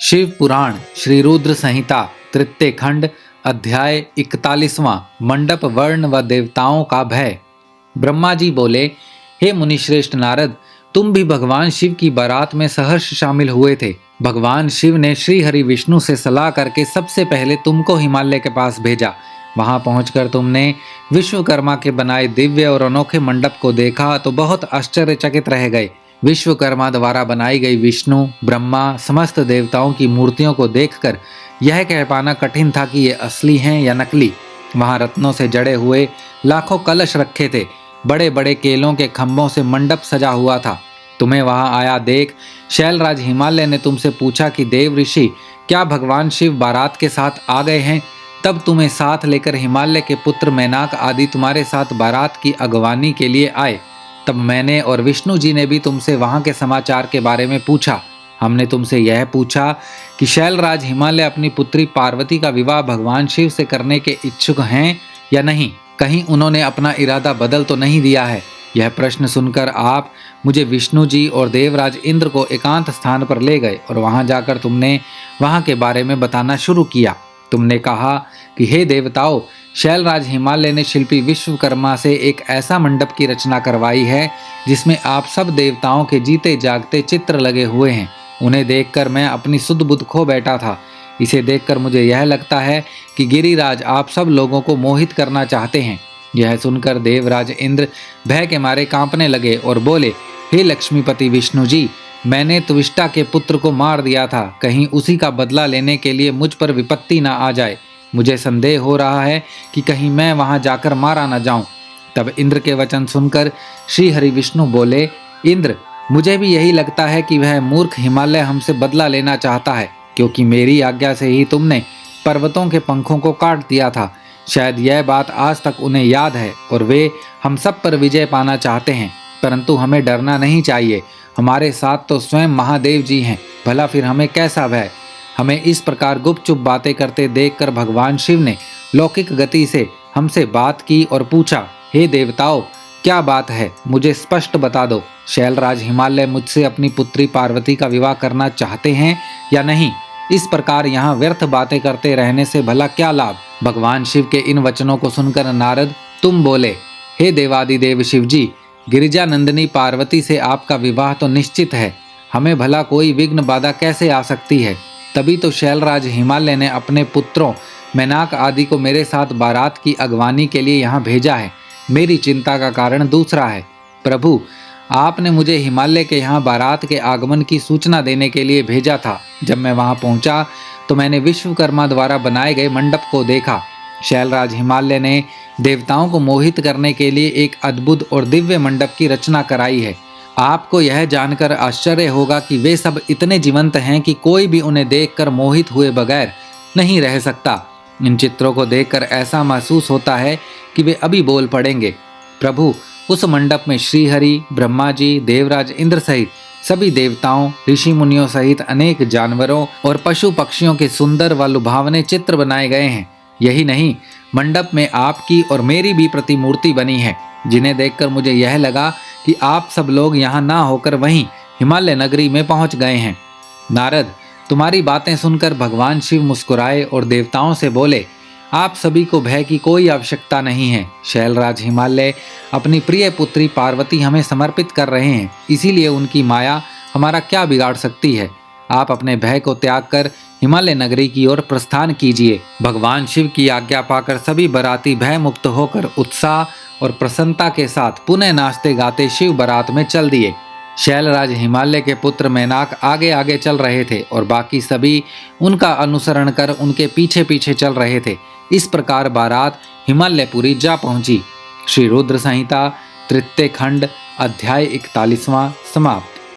शिव पुराण श्री रुद्र संहिता तृतीय खंड अध्याय 41वां मंडप वर्ण व देवताओं का भय। ब्रह्मा जी बोले, हे मुनिश्रेष्ठ नारद, तुम भी भगवान शिव की बारात में सहर्ष शामिल हुए थे। भगवान शिव ने श्री हरि विष्णु से सलाह करके सबसे पहले तुमको हिमालय के पास भेजा। वहां पहुंचकर तुमने विश्वकर्मा के बनाए दिव्य और अनोखे मंडप को देखा तो बहुत आश्चर्यचकित रह गए। विश्वकर्मा द्वारा बनाई गई विष्णु, ब्रह्मा, समस्त देवताओं की मूर्तियों को देखकर यह कह पाना कठिन था कि ये असली हैं या नकली। वहां रत्नों से जड़े हुए लाखों कलश रखे थे। बड़े बड़े केलों के खंभों से मंडप सजा हुआ था। तुम्हें वहां आया देख शैलराज हिमालय ने तुमसे पूछा कि देव ऋषि, क्या भगवान शिव बारात के साथ आ गए हैं? तब तुम्हें साथ लेकर हिमालय के पुत्र मैनाक आदि तुम्हारे साथ बारात की अगवानी के लिए आए। तब मैंने और विष्णु जी ने भी तुमसे वहां के समाचार के बारे में पूछा। हमने तुमसे यह पूछा कि शैलराज हिमालय अपनी पुत्री पार्वती का विवाह भगवान शिव से करने के इच्छुक हैं या नहीं, कहीं उन्होंने अपना इरादा बदल तो नहीं दिया है। यह प्रश्न सुनकर आप मुझे विष्णु जी और देवराज इंद्र को एकांत स्थान पर ले गए और वहां जाकर तुमने वहां के बारे में बताना शुरू किया। तुमने कहा कि हे देवताओं, शैलराज हिमालय ने शिल्पी विश्वकर्मा से एक ऐसा मंडप की रचना करवाई है जिसमें आप सब देवताओं के जीते जागते चित्र लगे हुए हैं। उन्हें देखकर मैं अपनी सुध बुध खो बैठा था। इसे देखकर मुझे यह लगता है कि गिरिराज आप सब लोगों को मोहित करना चाहते हैं। यह सुनकर देवराज इंद्र भय के मारे कांपने लगे और बोले, हे लक्ष्मीपति विष्णु जी, मैंने त्विष्टा के पुत्र को मार दिया था, कहीं उसी का बदला लेने के लिए मुझ पर विपत्ति ना आ जाए। मुझे संदेह हो रहा है कि कहीं मैं वहां जाकर मारा न जाऊं। तब इंद्र के वचन सुनकर श्री हरि विष्णु बोले, इंद्र, मुझे भी यही लगता है कि वह मूर्ख हिमालय हमसे बदला लेना चाहता है, क्योंकि मेरी आज्ञा से ही तुमने पर्वतों के पंखों को काट दिया था। शायद यह बात आज तक उन्हें याद है और वे हम सब पर विजय पाना चाहते हैं, परंतु हमें डरना नहीं चाहिए। हमारे साथ तो स्वयं महादेव जी हैं, भला फिर हमें कैसा भय। हमें इस प्रकार गुपचुप बातें करते देखकर भगवान शिव ने लौकिक गति से हमसे बात की और पूछा, हे देवताओं, क्या बात है, मुझे स्पष्ट बता दो। शैलराज हिमालय मुझसे अपनी पुत्री पार्वती का विवाह करना चाहते हैं या नहीं? इस प्रकार यहाँ व्यर्थ बातें करते रहने से भला क्या लाभ? भगवान शिव के इन वचनों को सुनकर नारद तुम बोले, हे देवादिदेव शिव जी, गिरिजा नंदिनी पार्वती से आपका विवाह तो निश्चित है। हमें भला कोई विघ्न बाधा कैसे आ सकती है? तभी तो शैलराज हिमालय ने अपने पुत्रों मैनाक आदि को मेरे साथ बारात की अगवानी के लिए यहाँ भेजा है। मेरी चिंता का कारण दूसरा है। प्रभु, आपने मुझे हिमालय के यहाँ बारात के आगमन की सूचना देने के लिए भेजा था। जब मैं वहाँ पहुँचा तो मैंने विश्वकर्मा द्वारा बनाए गए मंडप को देखा। शैलराज हिमालय ने देवताओं को मोहित करने के लिए एक अद्भुत और दिव्य मंडप की रचना कराई है। आपको यह जानकर आश्चर्य होगा कि वे सब इतने जीवंत हैं कि कोई भी उन्हें देखकर मोहित हुए बगैर नहीं रह सकता। इन चित्रों को देखकर ऐसा महसूस होता है कि वे अभी बोल पड़ेंगे। प्रभु, उस मंडप में श्रीहरि, ब्रह्मा जी, देवराज इंद्र सहित सभी देवताओं, ऋषि मुनियों सहित अनेक जानवरों और पशु पक्षियों के सुंदर व लुभावने चित्र बनाए गए हैं। यही नहीं, मंडप में आपकी और मेरी भी प्रतिमूर्ति बनी है, जिन्हें देखकर मुझे यह लगा कि आप सब लोग यहाँ ना होकर वहीं हिमालय नगरी में पहुँच गए हैं। नारद, तुम्हारी बातें सुनकर भगवान शिव मुस्कुराए और देवताओं से बोले, आप सभी को भय की कोई आवश्यकता नहीं है। शैलराज हिमालय अपनी प्रिय पुत्री पार्वती हमें समर्पित कर रहे हैं, इसीलिए उनकी माया हमारा क्या बिगाड़ सकती है। आप अपने भय को त्याग कर हिमालय नगरी की ओर प्रस्थान कीजिए। भगवान शिव की आज्ञा पाकर सभी बराती भय मुक्त होकर उत्साह और प्रसन्नता के साथ पुनः नाचते गाते शिव बारात में चल दिए। शैलराज हिमालय के पुत्र मैनाक आगे आगे चल रहे थे और बाकी सभी उनका अनुसरण कर उनके पीछे पीछे चल रहे थे। इस प्रकार बारात हिमालयपुरी जा पहुंची। श्री रुद्र संहिता तृतीय खंड अध्याय 41वां समाप्त।